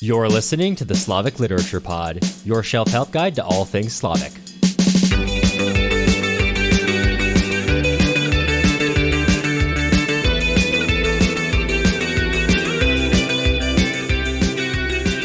You're listening to the Slavic Literature Pod, your shelf help guide to all things Slavic.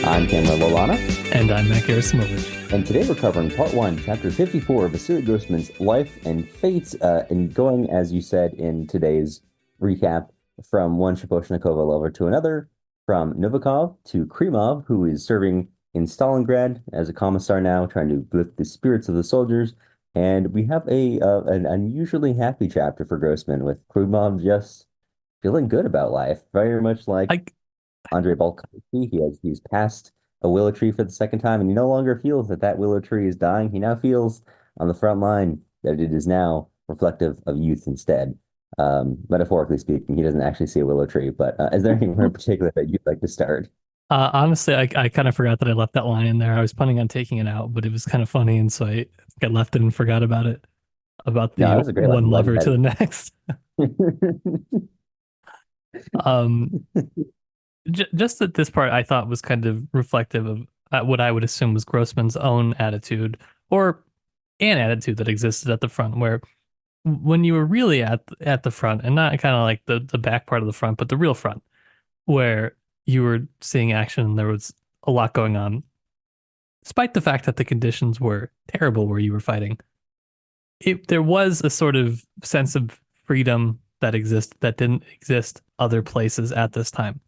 I'm Cameron Lolana. And I'm Matt Gerasimovich. And today we're covering part 1, chapter 54 of Vasily Grossman's life and fate, and going, as you said in today's recap, from one Shaposhnikova lover to another, from Novikov to Krymov, who is serving in Stalingrad as a commissar now, trying to lift the spirits of the soldiers. And we have an unusually happy chapter for Grossman, with Krymov just feeling good about life, very much like Andrei Balkovsky. He's passed a willow tree for the second time, and he no longer feels that willow tree is dying. He now feels on the front line that it is now reflective of youth instead. Metaphorically speaking, he doesn't actually see a willow tree, but is there anywhere in particular that you'd like to start? Honestly, I kind of forgot that I left that line in there. I was planning on taking it out, but it was kind of funny, and so I left it and forgot about it, about the No, that was a great one line. lover to the next. Just that this part I thought was kind of reflective of what I would assume was Grossman's own attitude, or an attitude that existed at the front, where when you were really at the front, and not kind of like the back part of the front, but the real front, where you were seeing action and there was a lot going on, despite the fact that the conditions were terrible where you were fighting, there was a sort of sense of freedom that existed that didn't exist other places at this time.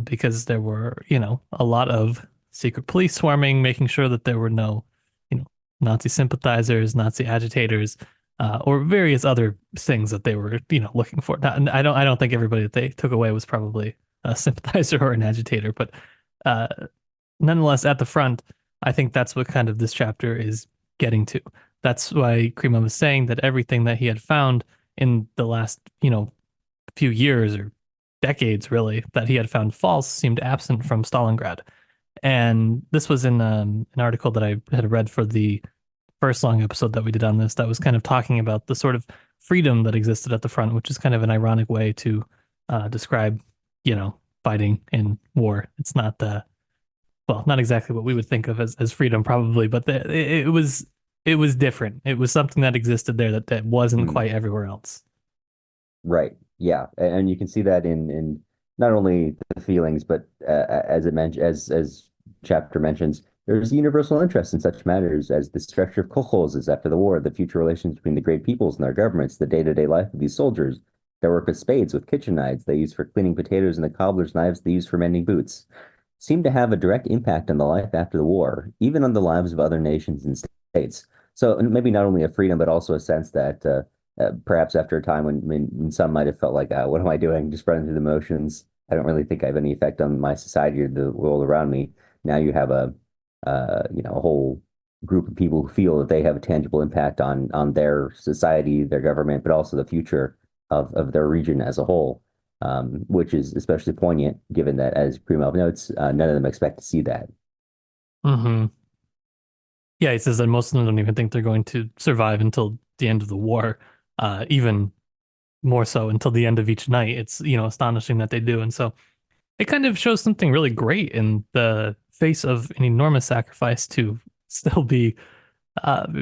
Because there were, a lot of secret police swarming, making sure that there were no, Nazi sympathizers, Nazi agitators, or various other things that they were, looking for. And I don't think everybody that they took away was probably a sympathizer or an agitator, but nonetheless, at the front, I think that's what kind of this chapter is getting to. That's why Krymov was saying that everything that he had found in the last, few years or decades, really, that he had found false seemed absent from Stalingrad. And this was in an article that I had read for the first long episode that we did on this, that was kind of talking about the sort of freedom that existed at the front, which is kind of an ironic way to describe, fighting in war. It's not not exactly what we would think of as freedom, probably, but it was different. It was something that existed there that wasn't quite everywhere else. Right. Yeah, and you can see that in not only the feelings, but as chapter mentions, there's universal interest in such matters as the structure of kolkhozes after the war, the future relations between the great peoples and their governments, the day-to-day life of these soldiers, their work with spades, with kitchen knives they use for cleaning potatoes, and the cobbler's knives they use for mending boots, seem to have a direct impact on the life after the war, even on the lives of other nations and states. So maybe not only a freedom, but also a sense that perhaps after a time when some might have felt like, what am I doing? Just running through the motions. I don't really think I have any effect on my society or the world around me. Now you have a whole group of people who feel that they have a tangible impact on their society, their government, but also the future of their region as a whole, which is especially poignant given that, as Krymov notes, none of them expect to see that. Mm-hmm. Yeah, he says that most of them don't even think they're going to survive until the end of the war. Even more so until the end of each night. It's, astonishing that they do. And so it kind of shows something really great in the face of an enormous sacrifice to still be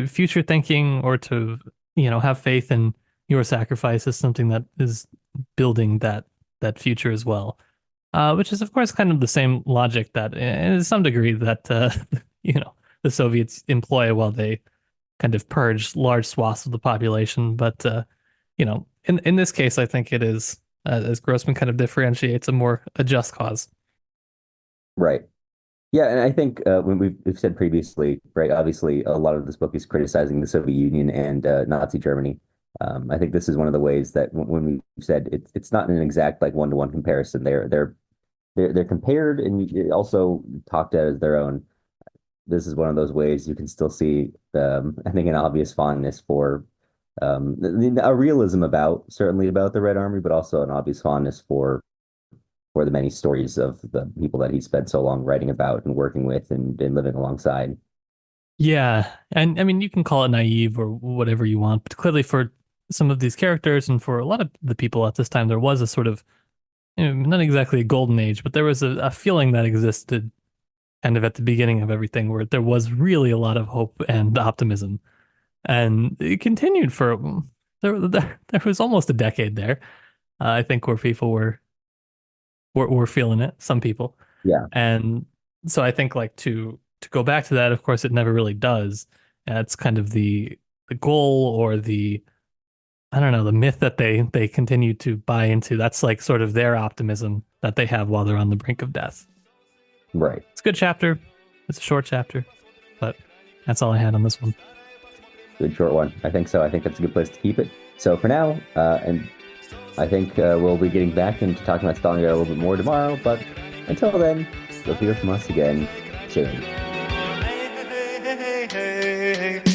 future thinking, or to, have faith in your sacrifice as something that is building that future as well. Which is, of course, kind of the same logic that, to some degree, that, the Soviets employ while they kind of purge large swaths of the population. But, in this case, I think it is, as Grossman kind of differentiates, a just cause. Right. Yeah, and I think when we've said previously, right, obviously a lot of this book is criticizing the Soviet Union and Nazi Germany. I think this is one of the ways that when we've said it's not an exact like one-to-one comparison. They're compared and also talked at as their own. This is one of those ways you can still see, I think, an obvious fondness for a realism certainly about the Red Army, but also an obvious fondness for the many stories of the people that he spent so long writing about and working with and living alongside. Yeah, and I mean, you can call it naive or whatever you want, but clearly for some of these characters and for a lot of the people at this time, there was a sort of not exactly a golden age, but there was a feeling that existed kind of at the beginning of everything where there was really a lot of hope and optimism. And it continued for there was almost a decade there. I think where people were feeling it, some people. Yeah, And so I think like to go back to that, of course, it never really does. It's kind of the goal or the I don't know, the myth that they continue to buy into. That's like sort of their optimism that they have while they're on the brink of death. right. It's a good chapter. It's a short chapter, but that's all I had on this one. Good short one. I think so. I think that's a good place to keep it. So for now, and I think we'll be getting back into talking about Stalingrad a little bit more tomorrow. But until then, you'll hear from us again soon. Hey, hey, hey, hey, hey.